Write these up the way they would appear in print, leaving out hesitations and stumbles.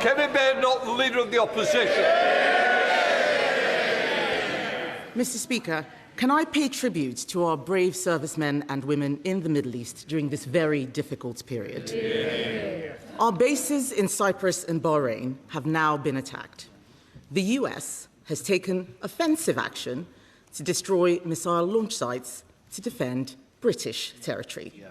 Kemi Badenoch, the Leader of the Opposition. Mr. Speaker, can I pay tribute to our brave servicemen and women in the Middle East during this very difficult period? Yeah. Our bases in Cyprus and Bahrain have now been attacked. The US has taken offensive action to destroy missile launch sites to defend British territory. Yeah.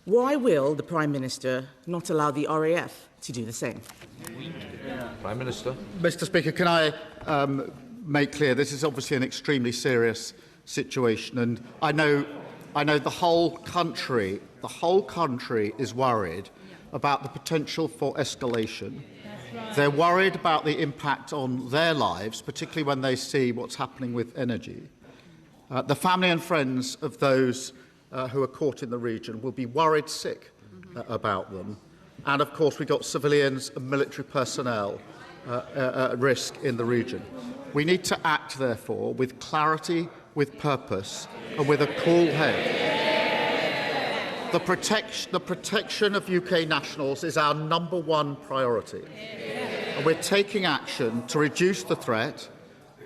Why will the Prime Minister not allow the RAF to do the same? Prime Minister. Mr. Speaker, can I make clear this is obviously an extremely serious situation, and I know the whole country is worried about the potential for escalation. They're worried about the impact on their lives, particularly when they see what's happening with energy. The family and friends of those who are caught in the region will be worried sick about them. And, of course, we've got civilians and military personnel at risk in the region. We need to act, therefore, with clarity, with purpose, and with a cool head. The protection of UK nationals is our #1 priority. And we're taking action to reduce the threat,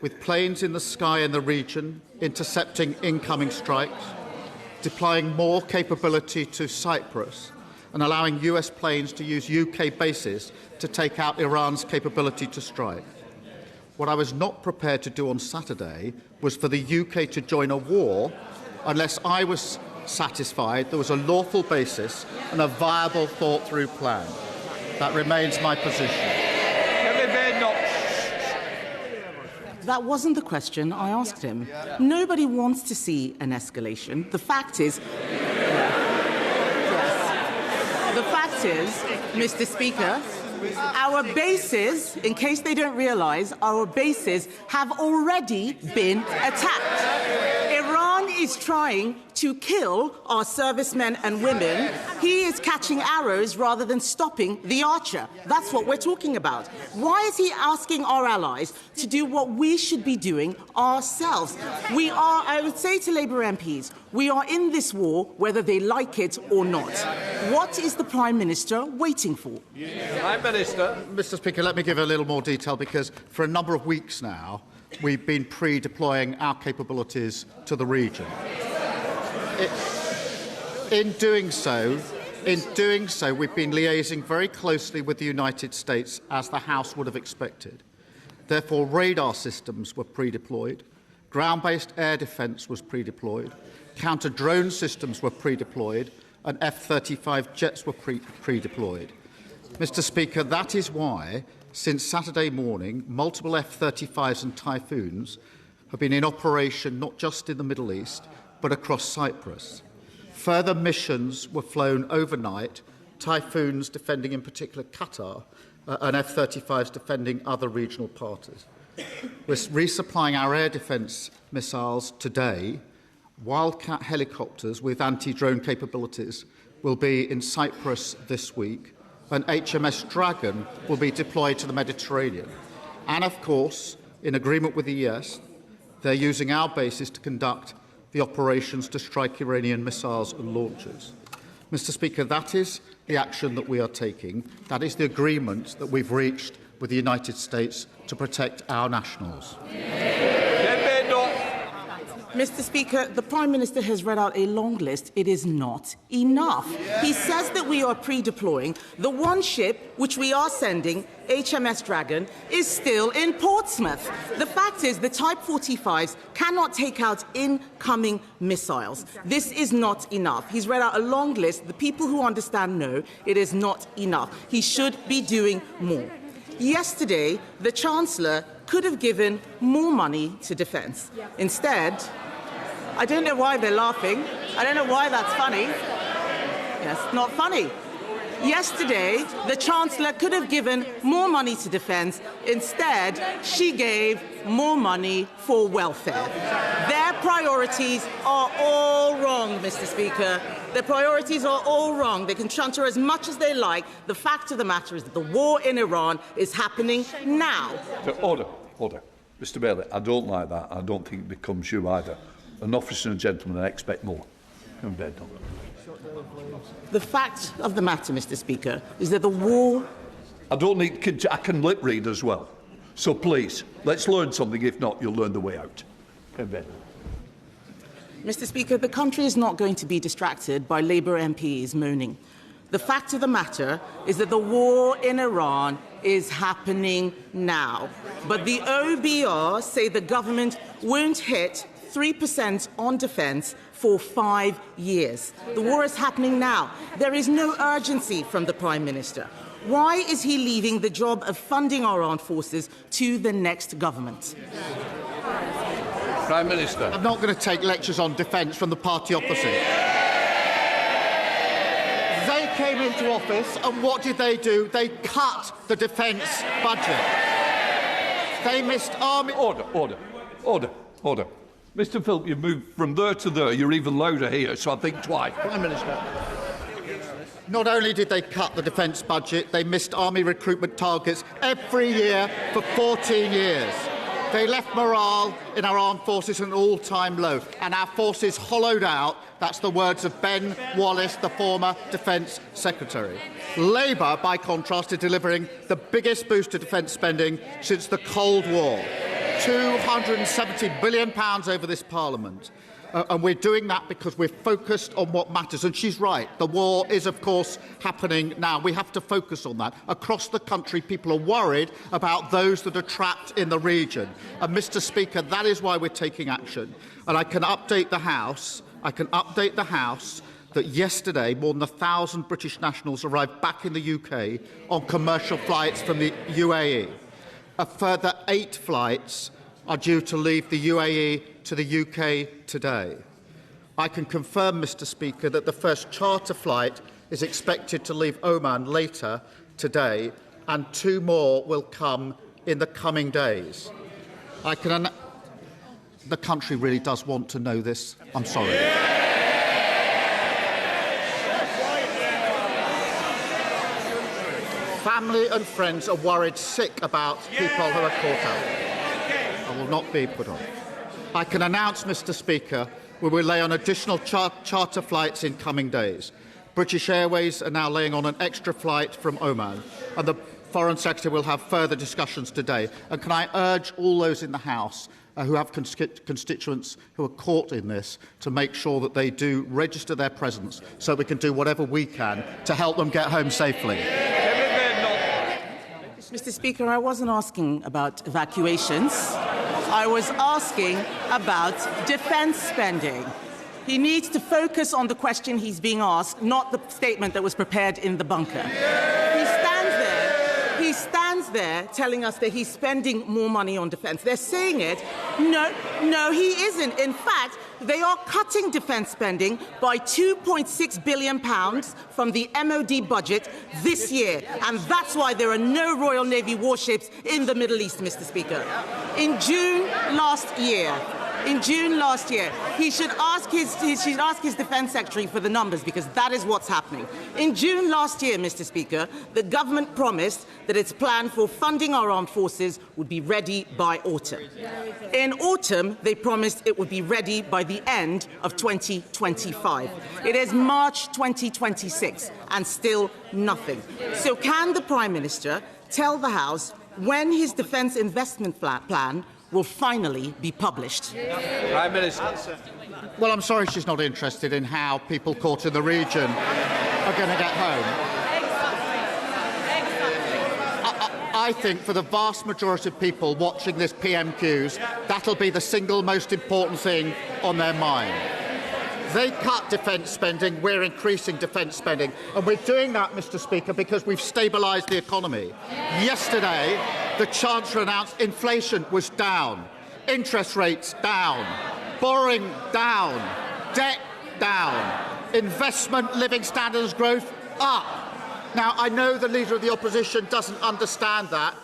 with planes in the sky in the region intercepting incoming strikes, deploying more capability to Cyprus, and allowing US planes to use UK bases to take out Iran's capability to strike. What I was not prepared to do on Saturday was for the UK to join a war unless I was satisfied there was a lawful basis and a viable, thought-through plan. That remains my position. That wasn't the question I asked him. Nobody wants to see an escalation. The fact is, Mr. Speaker, our bases, in case they don't realise, our bases have already been attacked. Iran is trying to kill our servicemen and women. He is catching arrows rather than stopping the archer. That's what we're talking about. Why is he asking our allies to do what we should be doing ourselves? I would say to Labour MPs, we are in this war whether they like it or not. What is the Prime Minister waiting for? Prime Minister. Mr. Speaker, let me give a little more detail, because for a number of weeks now, we've been pre-deploying our capabilities to the region. In doing so, we've been liaising very closely with the United States, as the House would have expected. Therefore, radar systems were pre-deployed, ground-based air defence was pre-deployed, counter-drone systems were pre-deployed, and F-35 jets were pre-deployed. Mr. Speaker, that is why, since Saturday morning, multiple F-35s and Typhoons have been in operation not just in the Middle East, but across Cyprus. Further missions were flown overnight, Typhoons defending in particular Qatar, and F-35s defending other regional parties. We're resupplying our air defence missiles today. Wildcat helicopters with anti-drone capabilities will be in Cyprus this week, and HMS Dragon will be deployed to the Mediterranean. And, of course, in agreement with the US, they're using our bases to conduct the operations to strike Iranian missiles and launchers. Mr. Speaker, that is the action that we are taking. That is the agreement that we've reached with the United States to protect our nationals. Mr. Speaker, the Prime Minister has read out a long list. It is not enough. He says that we are pre-deploying. The one ship which we are sending, HMS Dragon, is still in Portsmouth. The fact is the Type 45s cannot take out incoming missiles. This is not enough. He's read out a long list. The people who understand know it is not enough. He should be doing more. Yesterday, the Chancellor could have given more money to defence. Instead, I don't know why they're laughing. I don't know why that's funny. Yes, not funny. Yesterday, the Chancellor could have given more money to defence. Instead, she gave more money for welfare. Their priorities are all wrong, Mr. Speaker. Their priorities are all wrong. They can chanter as much as they like. The fact of the matter is that the war in Iran is happening now. Order. Mr. Bailey, I don't like that. I don't think it becomes you either. An officer and a gentleman, I expect more. Come to bed, The fact of the matter, Mr. Speaker, is that the war I don't need. I can lip read as well. So please, let's learn something. If not, you'll learn the way out. Mr. Speaker, the country is not going to be distracted by Labour MPs moaning. The fact of the matter is that the war in Iran is happening now. But the OBR say the government won't hit 3% on defence for 5 years. The war is happening now. There is no urgency from the Prime Minister. Why is he leaving the job of funding our armed forces to the next government? Prime Minister. I'm not going to take lectures on defence from the party opposite. They came into office, and what did they do? They cut the defence budget. They missed army... Order. Mr Philp, you've moved from there to there. You're even louder here, so I think twice. Prime Minister. Not only did they cut the defence budget, they missed army recruitment targets every year for 14 years. They left morale in our armed forces at an all-time low, and our forces hollowed out. That's the words of Ben Wallace, the former Defence Secretary. Labour, by contrast, is delivering the biggest boost to defence spending since the Cold War. £270 billion over this Parliament. And we're doing that because we're focused on what matters. And she's right. The war is, of course, happening now. We have to focus on that. Across the country, people are worried about those that are trapped in the region. And, Mr Speaker, that is why we're taking action. And I can update the House. That yesterday more than 1,000 British nationals arrived back in the UK on commercial flights from the UAE. A further 8 flights are due to leave the UAE to the UK today. I can confirm, Mr Speaker, that the first charter flight is expected to leave Oman later today, and 2 more will come in the coming days. The country really does want to know this. I'm sorry. Family and friends are worried sick about people who are caught out. I will not be put on. I can announce, Mr Speaker, we will lay on additional charter flights in coming days. British Airways are now laying on an extra flight from Oman, and the Foreign Secretary will have further discussions today. And can I urge all those in the House who have constituents who are caught in this to make sure that they do register their presence so we can do whatever we can to help them get home safely. Mr Speaker, I wasn't asking about evacuations. I was asking about defence spending. He needs to focus on the question he's being asked, not the statement that was prepared in the bunker. He stands there telling us that he's spending more money on defence. They're saying it. No, he isn't. In fact, they are cutting defence spending by £2.6 billion from the MOD budget this year. And that's why there are no Royal Navy warships in the Middle East, Mr Speaker. In June last year, he should ask his Defence Secretary for the numbers, because that is what's happening. In June last year, Mr Speaker, the government promised that its plan for funding our armed forces would be ready by autumn. In autumn, they promised it would be ready by the end of 2025. It is March 2026, and still nothing. So can the Prime Minister tell the House when his defence investment plan will finally be published? Prime Minister. Well, I'm sorry she's not interested in how people caught in the region are going to get home. I think for the vast majority of people watching this PMQs, that'll be the single most important thing on their mind. They cut defence spending, we're increasing defence spending. And we're doing that, Mr Speaker, because we've stabilised the economy. Yesterday, the Chancellor announced inflation was down, interest rates down, borrowing down, debt down, investment, living standards growth up. Now, I know the Leader of the Opposition doesn't understand that.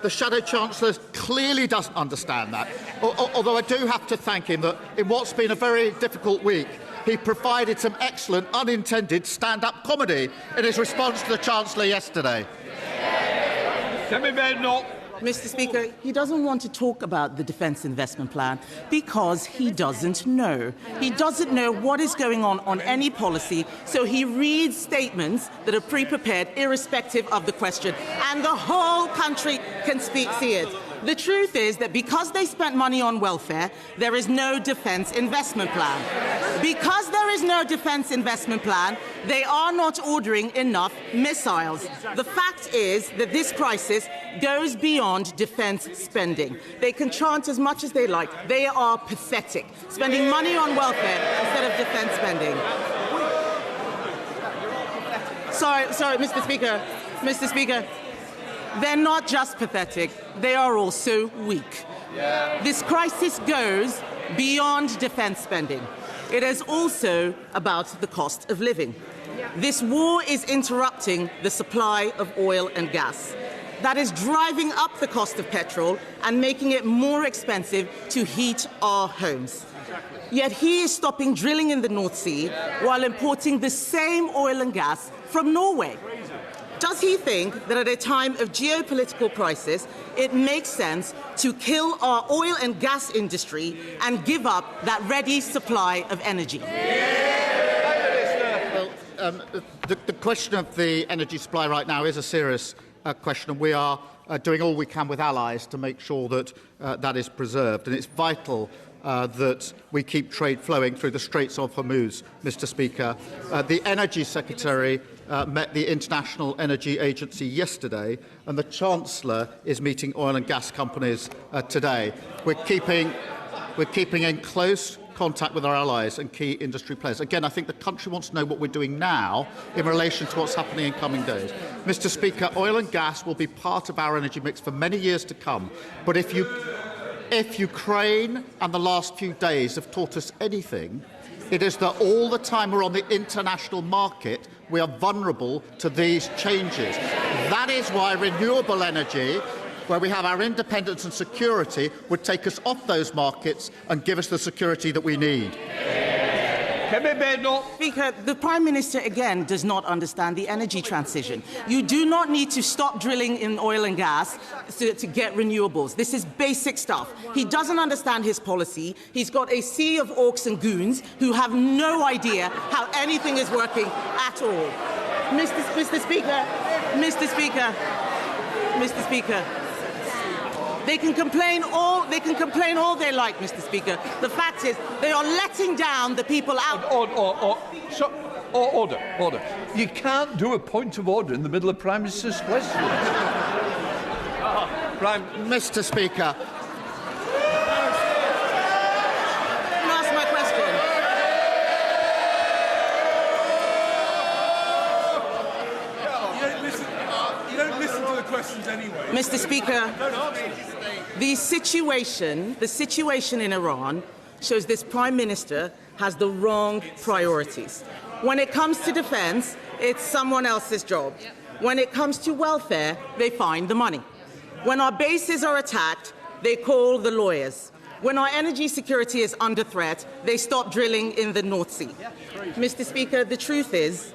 The Shadow Chancellor clearly doesn't understand that. Although I do have to thank him that in what's been a very difficult week, he provided some excellent unintended stand-up comedy in his response to the Chancellor yesterday. Kemi Badenoch. Mr. Speaker, he doesn't want to talk about the Defence Investment Plan because he doesn't know. He doesn't know what is going on any policy, so he reads statements that are pre-prepared irrespective of the question, and the whole country can see it. The truth is that because they spent money on welfare, there is no defence investment plan. Because there is no defence investment plan, they are not ordering enough missiles. The fact is that this crisis goes beyond defence spending. They can chant as much as they like. They are pathetic, spending money on welfare instead of defence spending. Sorry, Mr. Speaker. Mr. Speaker. They're not just pathetic, they are also weak. This crisis goes beyond defence spending. It is also about the cost of living. This war is interrupting the supply of oil and gas. That is driving up the cost of petrol and making it more expensive to heat our homes. Yet he is stopping drilling in the North Sea while importing the same oil and gas from Norway. Does he think that at a time of geopolitical crisis, it makes sense to kill our oil and gas industry and give up that ready supply of energy? Well, the question of the energy supply right now is a serious question, and we are doing all we can with allies to make sure that that is preserved. And it's vital that we keep trade flowing through the Straits of Hormuz, Mr. Speaker. The Energy Secretary met the International Energy Agency yesterday, and the Chancellor is meeting oil and gas companies today. We're keeping in close contact with our allies and key industry players. Again, I think the country wants to know what we're doing now in relation to what's happening in coming days. Mr. Speaker, oil and gas will be part of our energy mix for many years to come. But if Ukraine and the last few days have taught us anything, it is that all the time we're on the international market, we are vulnerable to these changes. That is why renewable energy, where we have our independence and security, would take us off those markets and give us the security that we need. Kemi Badenoch. Speaker, the Prime Minister again does not understand the energy transition. You do not need to stop drilling in oil and gas to get renewables. This is basic stuff. He doesn't understand his policy. He's got a sea of orcs and goons who have no idea how anything is working at all. Mr. Speaker. They can complain all they like, Mr. Speaker. The fact is, they are letting down the people out. Order. You can't do a point of order in the middle of Prime Minister's question. Mr. Speaker. Ask my question. You don't listen to the questions anyway. Mr. Speaker, the situation in Iran shows this Prime Minister has the wrong priorities. When it comes to defence, it's someone else's job. When it comes to welfare, they find the money. When our bases are attacked, they call the lawyers. When our energy security is under threat, they stop drilling in the North Sea. Mr. Speaker, the truth is,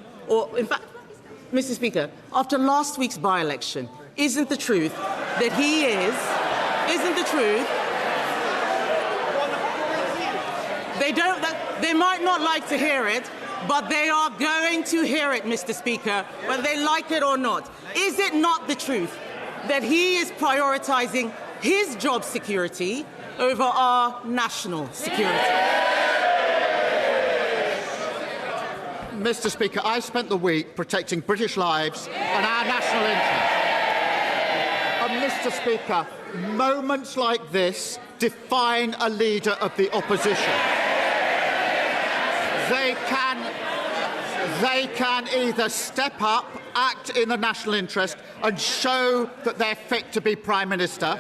Mr. Speaker, after last week's by-election, isn't the truth that they might not like to hear it, but they are going to hear it, Mr. Speaker, whether they like it or not. Is it not the truth that he is prioritising his job security over our national security? Mr. Speaker, I spent the week protecting British lives and our national interest. Mr. Speaker, moments like this define a leader of the opposition. They can either step up, act in the national interest and show that they're fit to be Prime Minister,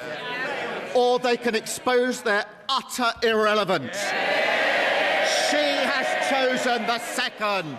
or they can expose their utter irrelevance. She has chosen the second.